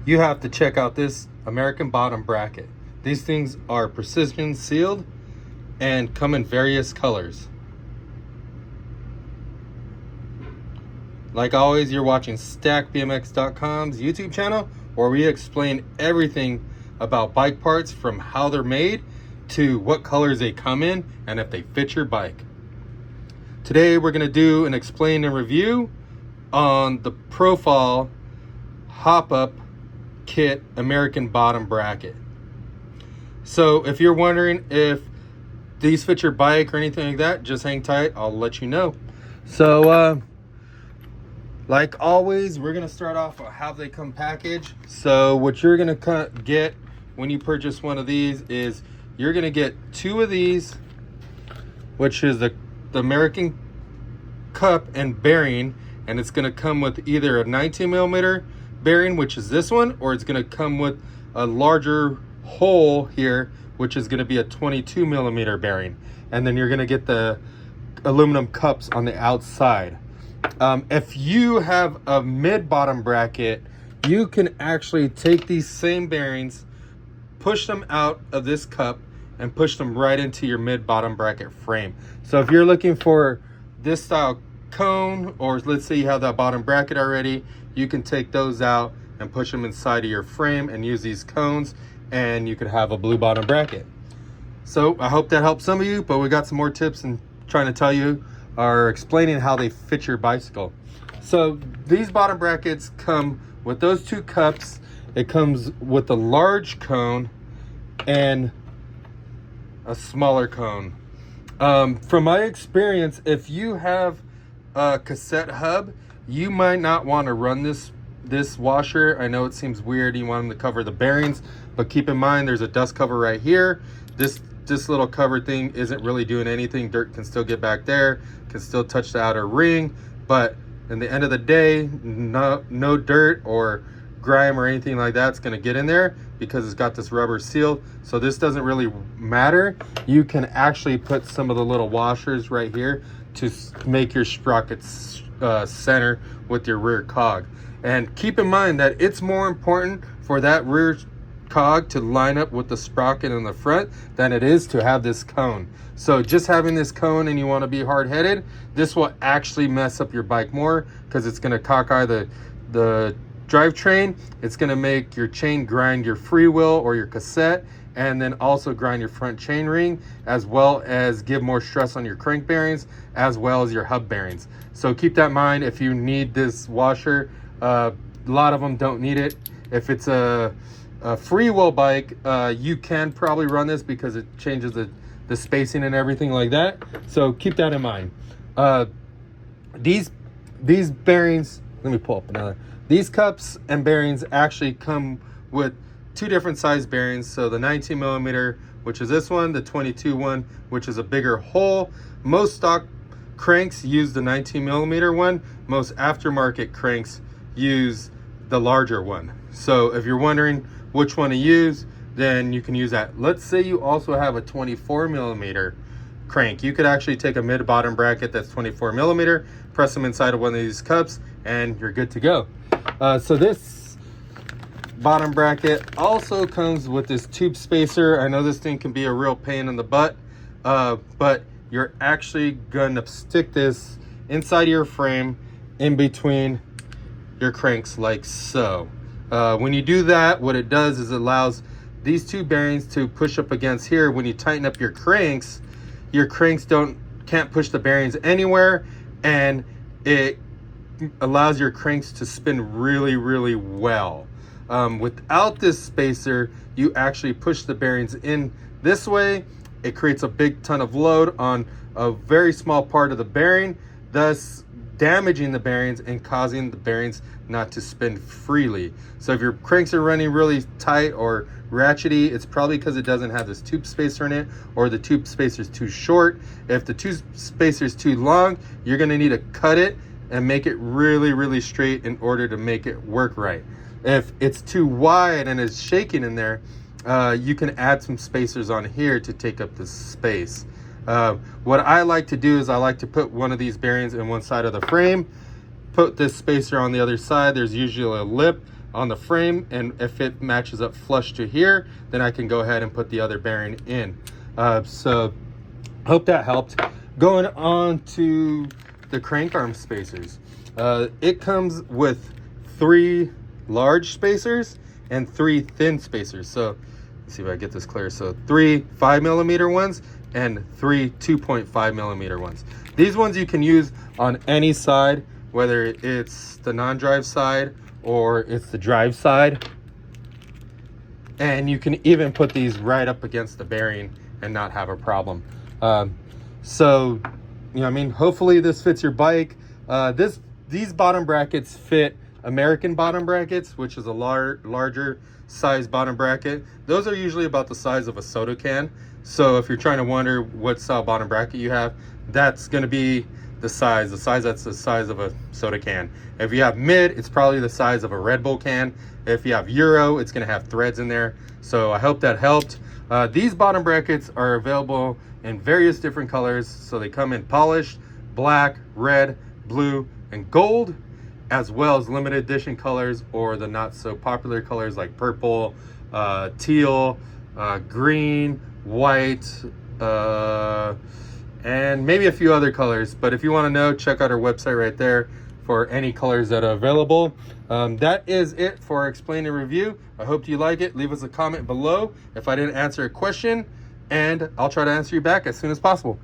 you have to check out this American bottom bracket. These things are precision sealed and come in various colors. Like always, you're watching StackBMX.com's YouTube channel, where we explain everything about bike parts, from how they're made to what colors they come in and if they fit your bike. Today we're going to do an explain and review on the Profile hop-up kit American bottom bracket. So if you're wondering if these fit your bike or anything like that, just hang tight, I'll let you know. So like always, we're going to start off with how they come packaged. So what you're going to get when you purchase one of these is you're going to get two of these, which is the American cup and bearing, and it's going to come with either a 19 millimeter bearing, which is this one, or it's going to come with a larger hole here, which is going to be a 22 millimeter bearing. And then you're going to get the aluminum cups on the outside. If you have a mid-bottom bracket, you can actually take these same bearings, push them out of this cup, and push them right into your mid-bottom bracket frame. So if you're looking for this style cone, or let's say you have that bottom bracket already, you can take those out and push them inside of your frame and use these cones, and you could have a blue bottom bracket. So I hope that helps some of you, but we got some more tips and trying to tell you are explaining how they fit your bicycle. So these bottom brackets come with those two cups. It comes with a large cone and a smaller cone. From my experience, if you have a cassette hub, you might not want to run this washer. I know it seems weird, you want them to cover the bearings, but keep in mind there's a dust cover right here. This little cover thing isn't really doing anything. Dirt can still get back there, can still touch the outer ring, but in the end of the day, no dirt or grime or anything like that's going to get in there because it's got this rubber seal. So this doesn't really matter. You can actually put some of the little washers right here to make your sprockets center with your rear cog. And keep in mind that it's more important for that rear cog to line up with the sprocket in the front than it is to have this cone. So just having this cone and you want to be hard-headed, this will actually mess up your bike more because it's going to cockeye the drivetrain. It's going to make your chain grind your freewheel or your cassette, and then also grind your front chain ring, as well as give more stress on your crank bearings as well as your hub bearings. So keep that in mind if you need this washer. A lot of them don't need it. If it's a freewheel bike, you can probably run this because it changes the spacing and everything like that. So keep that in mind. These bearings, let me pull up another. These cups and bearings actually come with two different size bearings. So the 19 millimeter, which is this one, the 22 one, which is a bigger hole. Most stock cranks use the 19 millimeter one. Most aftermarket cranks use the larger one. So if you're wondering which one to use, then you can use that. Let's say you also have a 24 millimeter crank. You could actually take a mid-bottom bracket that's 24 millimeter, press them inside of one of these cups, and you're good to go. So this bottom bracket also comes with this tube spacer. I know this thing can be a real pain in the butt, but you're actually gonna stick this inside of your frame in between your cranks like so. When you do that, what it does is it allows these two bearings to push up against here. When you tighten up your cranks can't push the bearings anywhere, and it allows your cranks to spin really, really well. Without this spacer, you actually push the bearings in this way. It creates a big ton of load on a very small part of the bearing, thus damaging the bearings and causing the bearings not to spin freely. So if your cranks are running really tight or ratchety, it's probably because it doesn't have this tube spacer in it, or the tube spacer is too short. If the tube spacer is too long, you're going to need to cut it and make it really, really straight in order to make it work right. If it's too wide and it's shaking in there, you can add some spacers on here to take up the space. What I like to do is I like to put one of these bearings in one side of the frame, put this spacer on the other side. There's usually a lip on the frame, and if it matches up flush to here, then I can go ahead and put the other bearing in. So hope that helped. Going on to the crank arm spacers. It comes with 3 large spacers and 3 thin spacers. So let's see if I get this clear. So 3 5mm ones and 3 2.5mm ones. These ones you can use on any side, whether it's the non-drive side or it's the drive side. And you can even put these right up against the bearing and not have a problem. So, you know, I mean, hopefully this fits your bike. These bottom brackets fit American bottom brackets, which is a larger size bottom bracket. Those are usually about the size of a soda can. So if you're trying to wonder what style bottom bracket you have, that's going to be the size that's the size of a soda can. If you have mid, it's probably the size of a Red Bull can. If you have Euro, it's going to have threads in there. So I hope that helped. These bottom brackets are available in various different colors. So they come in polished, black, red, blue, and gold, as well as limited edition colors or the not so popular colors like purple, teal, green, white, and maybe a few other colors. But if you want to know, check out our website right there for any colors that are available. That is it for our explain and review. I hope you like it. Leave us a comment below if I didn't answer a question, and I'll try to answer you back as soon as possible.